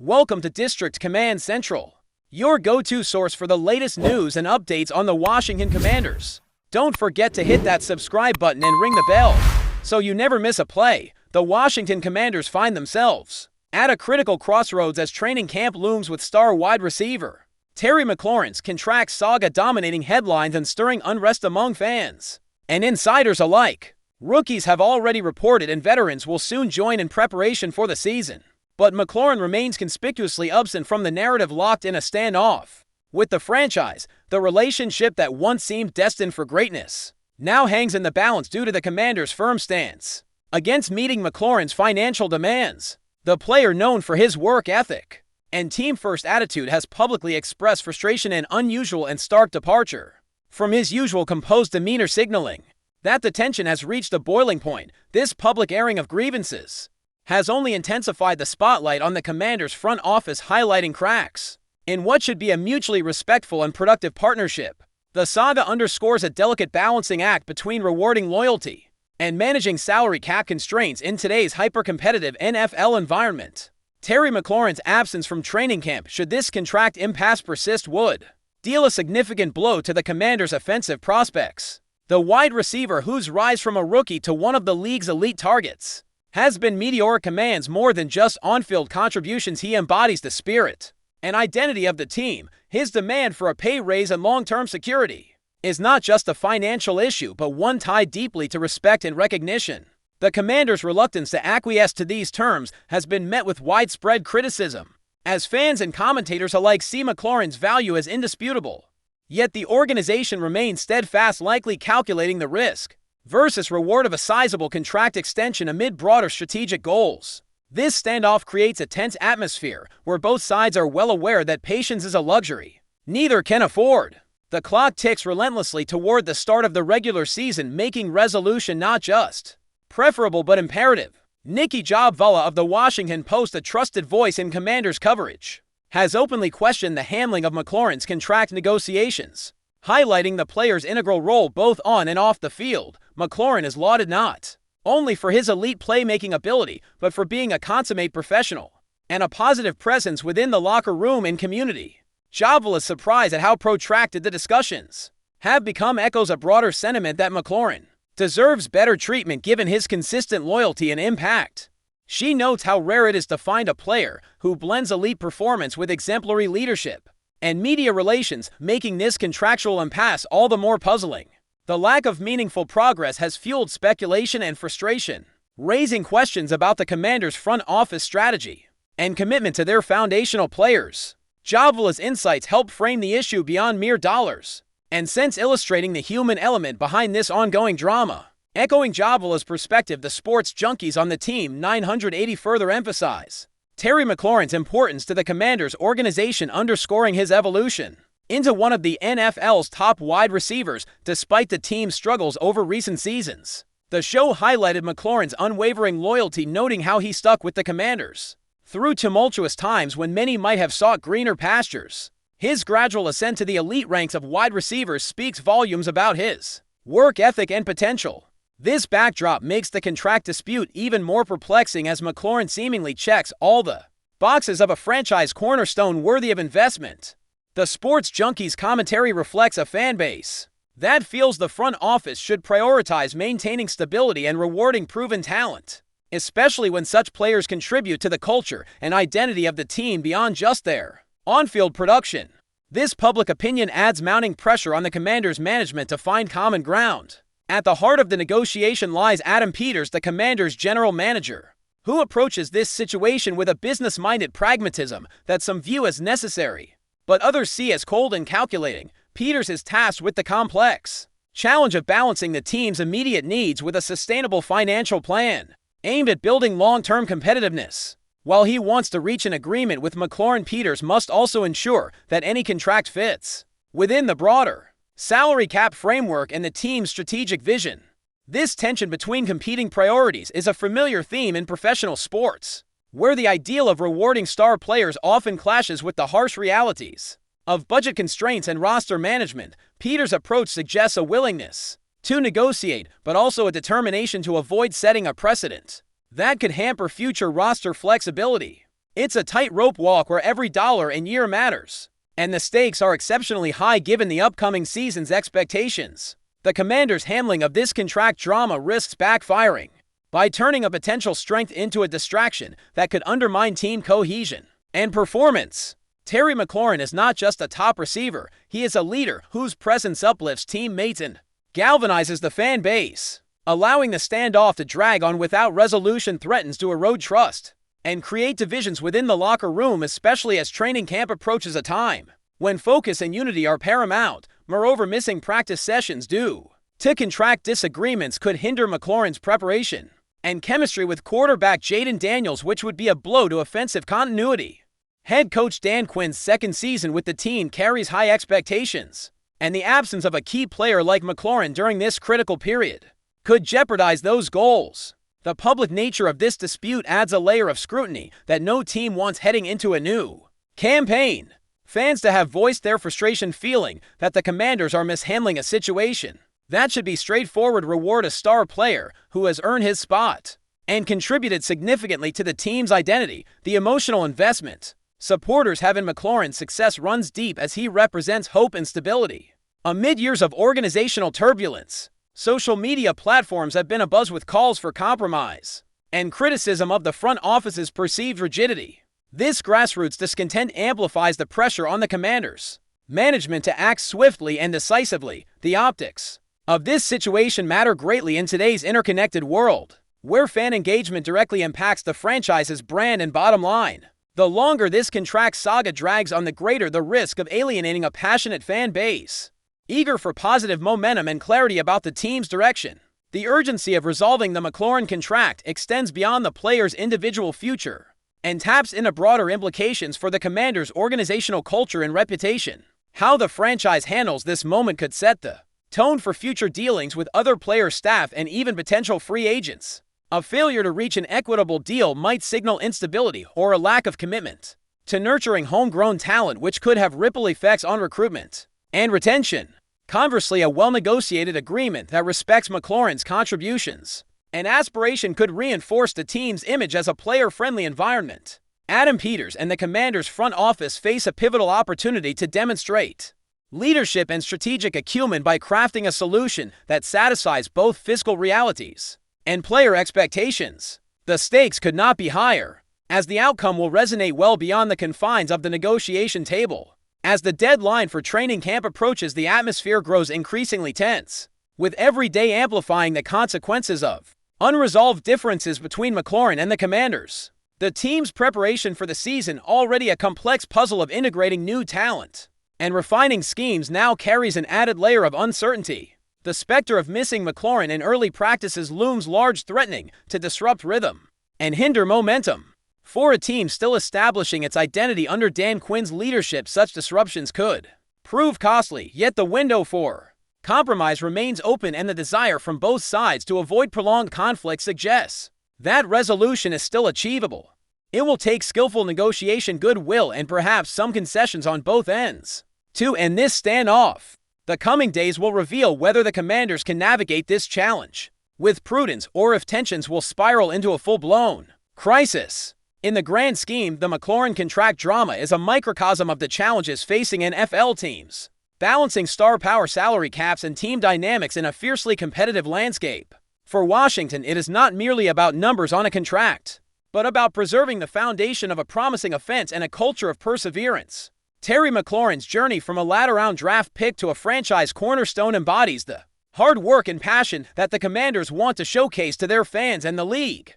Welcome to District Command Central, your go-to source for the latest news and updates on the Washington Commanders. Don't forget to hit that subscribe button and ring the bell, so you never miss a play. The Washington Commanders find themselves at a critical crossroads as training camp looms with star wide receiver Terry McLaurin's contract saga dominating headlines and stirring unrest among fans and insiders alike. Rookies have already reported and veterans will soon join in preparation for the season. But McLaurin remains conspicuously absent from the narrative, locked in a standoff with the franchise. The relationship that once seemed destined for greatness now hangs in the balance due to the Commanders' firm stance against meeting McLaurin's financial demands. The player, known for his work ethic and team-first attitude, has publicly expressed frustration and unusual and stark departure from his usual composed demeanor, signaling that the tension has reached a boiling point. This public airing of grievances has only intensified the spotlight on the Commanders' front office, highlighting cracks in what should be a mutually respectful and productive partnership. The saga underscores a delicate balancing act between rewarding loyalty and managing salary cap constraints in today's hyper-competitive NFL environment. Terry McLaurin's absence from training camp, should this contract impasse persist, would deal a significant blow to the Commanders' offensive prospects. The wide receiver, whose rise from a rookie to one of the league's elite targets has been meteoric, commands more than just on-field contributions. He embodies the spirit and identity of the team. His demand for a pay raise and long-term security is not just a financial issue, but one tied deeply to respect and recognition. The Commanders' reluctance to acquiesce to these terms has been met with widespread criticism, as fans and commentators alike see McLaurin's value as indisputable. Yet the organization remains steadfast, likely calculating the risk versus reward of a sizable contract extension amid broader strategic goals. This standoff creates a tense atmosphere where both sides are well aware that patience is a luxury neither can afford. The clock ticks relentlessly toward the start of the regular season, making resolution not just preferable but imperative. Nikki Jobvala of the Washington Post, a trusted voice in Commanders coverage, has openly questioned the handling of McLaurin's contract negotiations, highlighting the player's integral role both on and off the field. McLaurin is lauded not only for his elite playmaking ability, but for being a consummate professional and a positive presence within the locker room and community. Jobvala is surprised at how protracted the discussions have become, echoes a broader sentiment that McLaurin deserves better treatment given his consistent loyalty and impact. She notes how rare it is to find a player who blends elite performance with exemplary leadership and media relations, making this contractual impasse all the more puzzling. The lack of meaningful progress has fueled speculation and frustration, raising questions about the Commanders' front office strategy and commitment to their foundational players. Jobvala's insights help frame the issue beyond mere dollars and cents, illustrating the human element behind this ongoing drama. Echoing Jobvala's perspective, the sports junkies on the team 980 further emphasize Terry McLaurin's importance to the Commanders organization, underscoring his evolution into one of the NFL's top wide receivers despite the team's struggles over recent seasons. The show highlighted McLaurin's unwavering loyalty, noting how he stuck with the Commanders through tumultuous times when many might have sought greener pastures. His gradual ascent to the elite ranks of wide receivers speaks volumes about his work ethic and potential. This backdrop makes the contract dispute even more perplexing, as McLaurin seemingly checks all the boxes of a franchise cornerstone worthy of investment. The sports junkies commentary reflects a fan base that feels the front office should prioritize maintaining stability and rewarding proven talent, especially when such players contribute to the culture and identity of the team beyond just their on-field production. This public opinion adds mounting pressure on the Commanders' management to find common ground. At the heart of the negotiation lies Adam Peters, the Commanders' general manager, who approaches this situation with a business-minded pragmatism that some view as necessary, but others see as cold and calculating. Peters is tasked with the complex challenge of balancing the team's immediate needs with a sustainable financial plan aimed at building long-term competitiveness. While he wants to reach an agreement with McLaurin, Peters must also ensure that any contract fits within the broader salary cap framework and the team's strategic vision. This tension between competing priorities is a familiar theme in professional sports, where the ideal of rewarding star players often clashes with the harsh realities of budget constraints and roster management. Peters' approach suggests a willingness to negotiate, but also a determination to avoid setting a precedent that could hamper future roster flexibility. It's a tightrope walk where every dollar and year matters, and the stakes are exceptionally high given the upcoming season's expectations. The Commanders' handling of this contract drama risks backfiring by turning a potential strength into a distraction that could undermine team cohesion and performance. Terry McLaurin is not just a top receiver, he is a leader whose presence uplifts teammates and galvanizes the fan base. Allowing the standoff to drag on without resolution threatens to erode trust and create divisions within the locker room, especially as training camp approaches, a time when focus and unity are paramount. Moreover, missing practice sessions due to contract disagreements could hinder McLaurin's preparation and chemistry with quarterback Jaden Daniels, which would be a blow to offensive continuity. Head coach Dan Quinn's second season with the team carries high expectations, and the absence of a key player like McLaurin during this critical period could jeopardize those goals. The public nature of this dispute adds a layer of scrutiny that no team wants heading into a new campaign. Fans to have voiced their frustration, feeling that the Commanders are mishandling a situation that should be straightforward. Reward a star player who has earned his spot and contributed significantly to the team's identity. The emotional investment supporters have in McLaurin's success runs deep, as he represents hope and stability amid years of organizational turbulence. Social media platforms have been abuzz with calls for compromise and criticism of the front office's perceived rigidity. This grassroots discontent amplifies the pressure on the Commanders' management to act swiftly and decisively. The optics of this situation matter greatly in today's interconnected world, where fan engagement directly impacts the franchise's brand and bottom line. The longer this contract saga drags on, the greater the risk of alienating a passionate fan base eager for positive momentum and clarity about the team's direction. The urgency of resolving the McLaurin contract extends beyond the player's individual future and taps into broader implications for the Commanders' organizational culture and reputation. How the franchise handles this moment could set the tone for future dealings with other player staff and even potential free agents. A failure to reach an equitable deal might signal instability or a lack of commitment to nurturing homegrown talent, which could have ripple effects on recruitment and retention. Conversely, a well-negotiated agreement that respects McLaurin's contributions and aspiration could reinforce the team's image as a player-friendly environment. Adam Peters and the Commanders' front office face a pivotal opportunity to demonstrate leadership and strategic acumen by crafting a solution that satisfies both fiscal realities and player expectations. The stakes could not be higher, as the outcome will resonate well beyond the confines of the negotiation table. As the deadline for training camp approaches, the atmosphere grows increasingly tense, with every day amplifying the consequences of unresolved differences between McLaurin and the Commanders. The team's preparation for the season, already a complex puzzle of integrating new talent and refining schemes, now carries an added layer of uncertainty. The specter of missing McLaurin in early practices looms large, threatening to disrupt rhythm and hinder momentum. For a team still establishing its identity under Dan Quinn's leadership, such disruptions could prove costly, yet the window for compromise remains open, and the desire from both sides to avoid prolonged conflict suggests that resolution is still achievable. It will take skillful negotiation, goodwill, and perhaps some concessions on both ends to end this standoff. The coming days will reveal whether the Commanders can navigate this challenge with prudence or if tensions will spiral into a full-blown crisis. In the grand scheme, the McLaurin contract drama is a microcosm of the challenges facing NFL teams, balancing star power, salary caps, and team dynamics in a fiercely competitive landscape. For Washington, it is not merely about numbers on a contract, but about preserving the foundation of a promising offense and a culture of perseverance. Terry McLaurin's journey from a latter-round draft pick to a franchise cornerstone embodies the hard work and passion that the Commanders want to showcase to their fans and the league.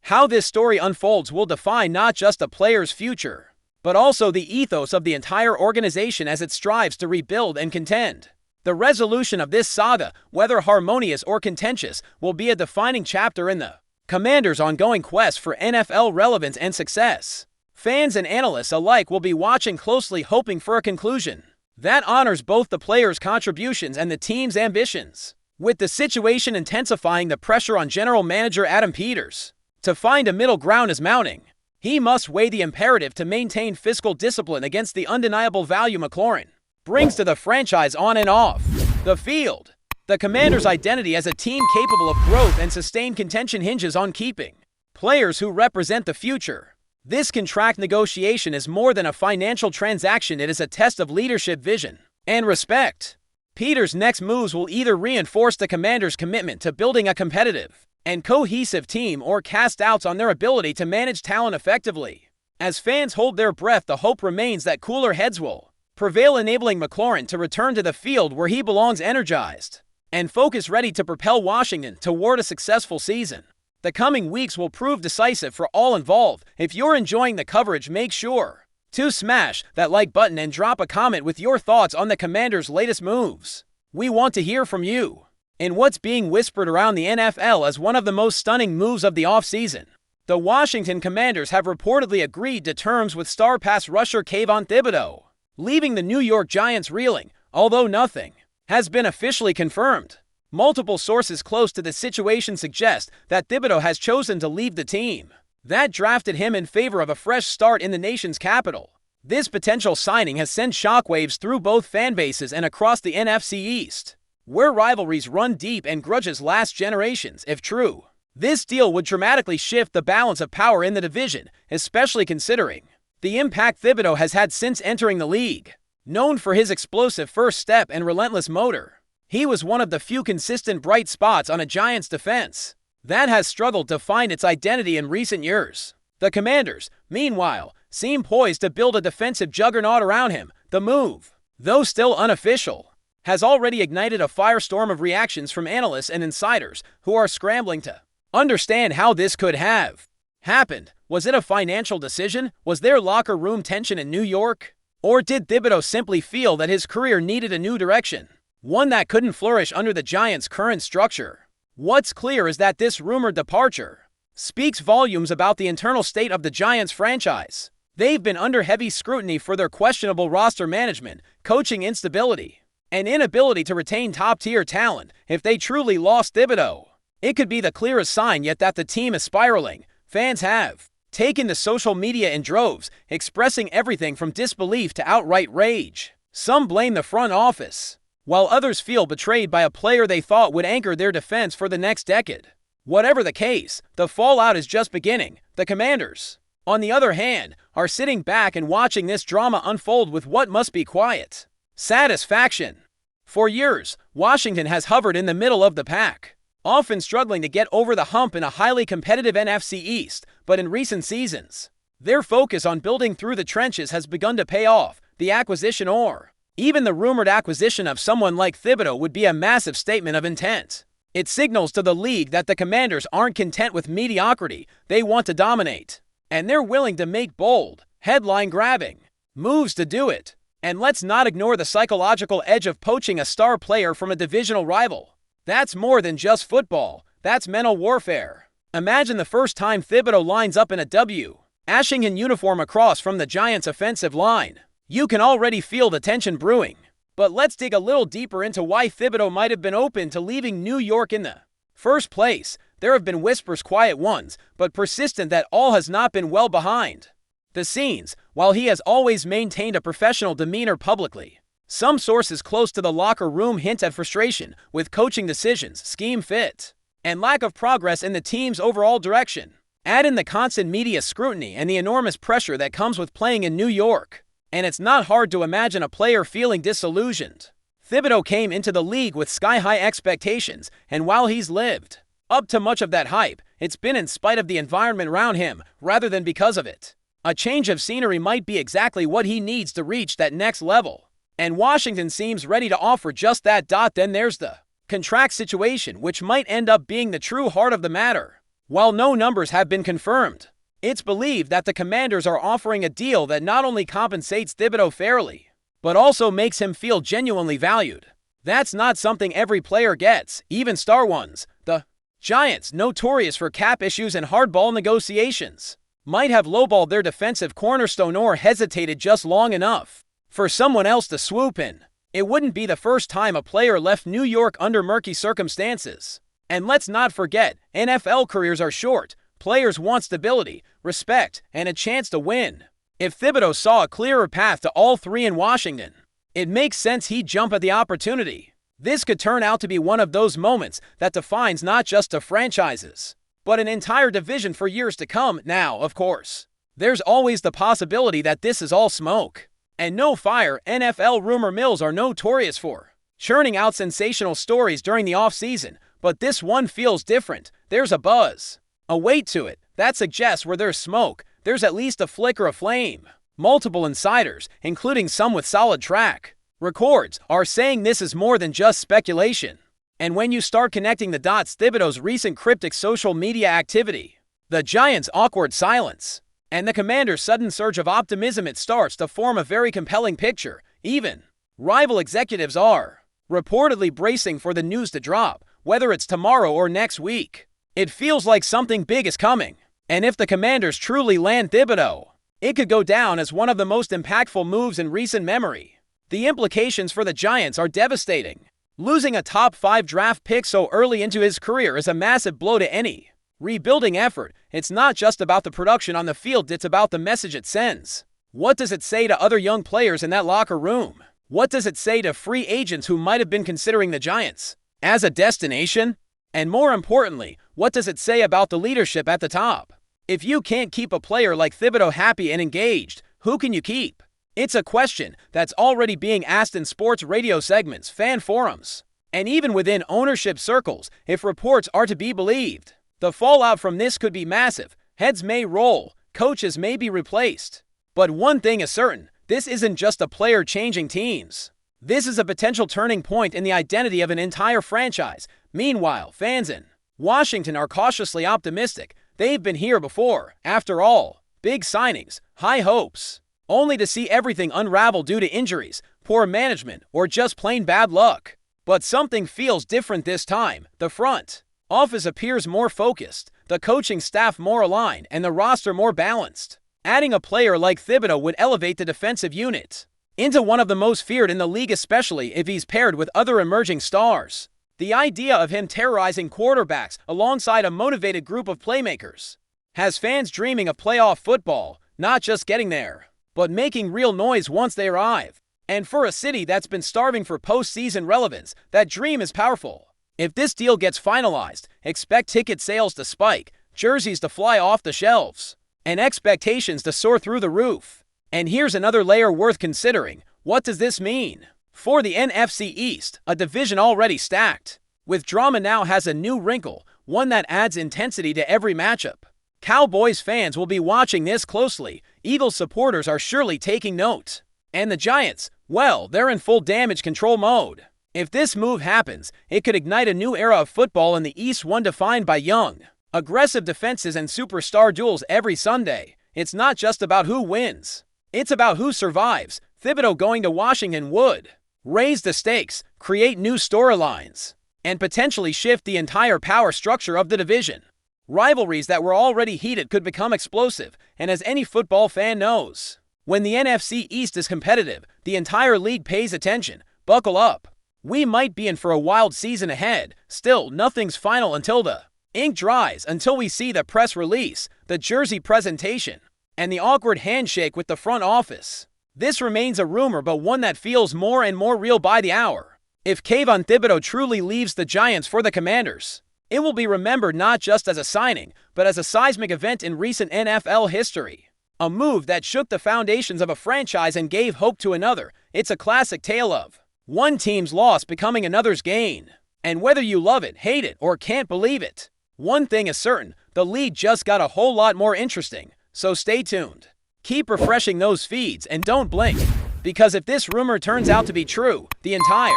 How this story unfolds will define not just the player's future, but also the ethos of the entire organization as it strives to rebuild and contend. The resolution of this saga, whether harmonious or contentious, will be a defining chapter in the Commanders' ongoing quest for NFL relevance and success. Fans and analysts alike will be watching closely, hoping for a conclusion that honors both the players' contributions and the team's ambitions. With the situation intensifying, the pressure on general manager Adam Peters to find a middle ground is mounting. He must weigh the imperative to maintain fiscal discipline against the undeniable value McLaurin brings to the franchise on and off the field. The Commanders' identity as a team capable of growth and sustained contention hinges on keeping players who represent the future. This contract negotiation is more than a financial transaction. It is a test of leadership vision and respect. Peter's next moves will either reinforce the Commanders' commitment to building a competitive and cohesive team or cast doubts on their ability to manage talent effectively. As fans hold their breath, the hope remains that cooler heads will prevail, enabling McLaurin to return to the field where he belongs, energized and focused, ready to propel Washington toward a successful season. The coming weeks will prove decisive for all involved. If you're enjoying the coverage, make sure to smash that like button and drop a comment with your thoughts on the Commanders' latest moves. We want to hear from you. In what's being whispered around the NFL as one of the most stunning moves of the offseason, the Washington Commanders have reportedly agreed to terms with star pass rusher Kayvon Thibodeaux, leaving the New York Giants reeling, although nothing has been officially confirmed. Multiple sources close to the situation suggest that Thibodeaux has chosen to leave the team that drafted him in favor of a fresh start in the nation's capital. This potential signing has sent shockwaves through both fanbases and across the NFC East, where rivalries run deep and grudges last generations. If true, this deal would dramatically shift the balance of power in the division, especially considering the impact Thibodeaux has had since entering the league. Known for his explosive first step and relentless motor, he was one of the few consistent bright spots on a Giants defense that has struggled to find its identity in recent years. The Commanders, meanwhile, seem poised to build a defensive juggernaut around him. The move, though still unofficial, has already ignited a firestorm of reactions from analysts and insiders who are scrambling to understand how this could have happened. Was it a financial decision? Was there locker room tension in New York? Or did Thibodeaux simply feel that his career needed a new direction, one that couldn't flourish under the Giants' current structure? What's clear is that this rumored departure speaks volumes about the internal state of the Giants franchise. They've been under heavy scrutiny for their questionable roster management, coaching instability, and inability to retain top-tier talent. If they truly lost Thibodeaux, it could be the clearest sign yet that the team is spiraling. Fans have taken to social media in droves, expressing everything from disbelief to outright rage. Some blame the front office, while others feel betrayed by a player they thought would anchor their defense for the next decade. Whatever the case, the fallout is just beginning. The Commanders, on the other hand, are sitting back and watching this drama unfold with what must be quiet satisfaction. For years, Washington has hovered in the middle of the pack, often struggling to get over the hump in a highly competitive NFC East, but in recent seasons, their focus on building through the trenches has begun to pay off. The acquisition, or even the rumored acquisition, of someone like Thibodeaux would be a massive statement of intent. It signals to the league that the Commanders aren't content with mediocrity. They want to dominate, and they're willing to make bold, headline-grabbing moves to do it. And let's not ignore the psychological edge of poaching a star player from a divisional rival. That's more than just football. That's mental warfare. Imagine the first time Thibodeaux lines up in a Washington uniform across from the Giants' offensive line. You can already feel the tension brewing. But let's dig a little deeper into why Thibodeaux might have been open to leaving New York in the first place. There have been whispers, quiet ones, but persistent, that all has not been well behind the scenes. While he has always maintained a professional demeanor publicly, some sources close to the locker room hint at frustration with coaching decisions, scheme fit, and lack of progress in the team's overall direction. Add in the constant media scrutiny and the enormous pressure that comes with playing in New York, and it's not hard to imagine a player feeling disillusioned. Thibodeaux came into the league with sky-high expectations, and while he's lived up to much of that hype, it's been in spite of the environment around him rather than because of it. A change of scenery might be exactly what he needs to reach that next level, and Washington seems ready to offer just that. Then there's the contract situation, which might end up being the true heart of the matter. While no numbers have been confirmed, it's believed that the Commanders are offering a deal that not only compensates Thibodeaux fairly, but also makes him feel genuinely valued. That's not something every player gets, even star ones. The Giants, notorious for cap issues and hardball negotiations, might have lowballed their defensive cornerstone or hesitated just long enough for someone else to swoop in. It wouldn't be the first time a player left New York under murky circumstances. And let's not forget, NFL careers are short. Players want stability, respect, and a chance to win. If Thibodeaux saw a clearer path to all three in Washington, it makes sense he'd jump at the opportunity. This could turn out to be one of those moments that defines not just the franchises, but an entire division for years to come. Now, of course, there's always the possibility that this is all smoke and no fire. NFL rumor mills are notorious for churning out sensational stories during the offseason, but this one feels different. There's a buzz, a weight to it, that suggests where there's smoke, there's at least a flicker of flame. Multiple insiders, including some with solid track records, are saying this is more than just speculation. And when you start connecting the dots, Thibodeaux's recent cryptic social media activity, the Giants' awkward silence, and the Commanders' sudden surge of optimism, it starts to form a very compelling picture. Even rival executives are reportedly bracing for the news to drop, whether it's tomorrow or next week. It feels like something big is coming. And if the Commanders truly land Thibodeaux, it could go down as one of the most impactful moves in recent memory. The implications for the Giants are devastating. Losing a top 5 draft pick so early into his career is a massive blow to any rebuilding effort. It's not just about the production on the field, it's about the message it sends. What does it say to other young players in that locker room? What does it say to free agents who might have been considering the Giants as a destination? And more importantly, what does it say about the leadership at the top? If you can't keep a player like Thibodeaux happy and engaged, who can you keep? It's a question that's already being asked in sports radio segments, fan forums, and even within ownership circles, if reports are to be believed. The fallout from this could be massive. Heads may roll, coaches may be replaced. But one thing is certain, this isn't just a player changing teams. This is a potential turning point in the identity of an entire franchise. Meanwhile, fans in Washington are cautiously optimistic. They've been here before. After all, big signings, high hopes, only to see everything unravel due to injuries, poor management, or just plain bad luck. But something feels different this time. The front office appears more focused, the coaching staff more aligned, and the roster more balanced. Adding a player like Thibodeaux would elevate the defensive unit into one of the most feared in the league, especially if he's paired with other emerging stars. The idea of him terrorizing quarterbacks alongside a motivated group of playmakers has fans dreaming of playoff football, not just getting there, but making real noise once they arrive. And for a city that's been starving for postseason relevance, that dream is powerful. If this deal gets finalized, expect ticket sales to spike, jerseys to fly off the shelves, and expectations to soar through the roof. And here's another layer worth considering. What does this mean for the NFC East, a division already stacked? With drama now has a new wrinkle, one that adds intensity to every matchup. Cowboys fans will be watching this closely. Eagles supporters are surely taking note. And the Giants, well, they're in full damage control mode. If this move happens, it could ignite a new era of football in the East, one defined by young, aggressive defenses and superstar duels every Sunday. It's not just about who wins. It's about who survives. Thibodeaux going to Washington would raise the stakes, create new storylines, and potentially shift the entire power structure of the division. Rivalries that were already heated could become explosive, and as any football fan knows, when the NFC East is competitive, the entire league pays attention. Buckle up. We might be in for a wild season ahead. Still, nothing's final until the ink dries, until we see the press release, the jersey presentation, and the awkward handshake with the front office. This remains a rumor, but one that feels more and more real by the hour. If Kayvon Thibodeaux truly leaves the Giants for the Commanders, it will be remembered not just as a signing, but as a seismic event in recent NFL history. A move that shook the foundations of a franchise and gave hope to another. It's a classic tale of one team's loss becoming another's gain. And whether you love it, hate it, or can't believe it, one thing is certain, the league just got a whole lot more interesting. So stay tuned. Keep refreshing those feeds and don't blink, because if this rumor turns out to be true, the entire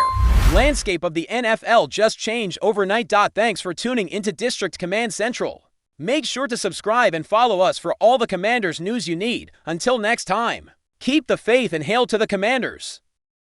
landscape of the NFL just changed overnight. Thanks for tuning into District Command Central. Make sure to subscribe and follow us for all the Commanders news you need. Until next time, keep the faith and hail to the Commanders.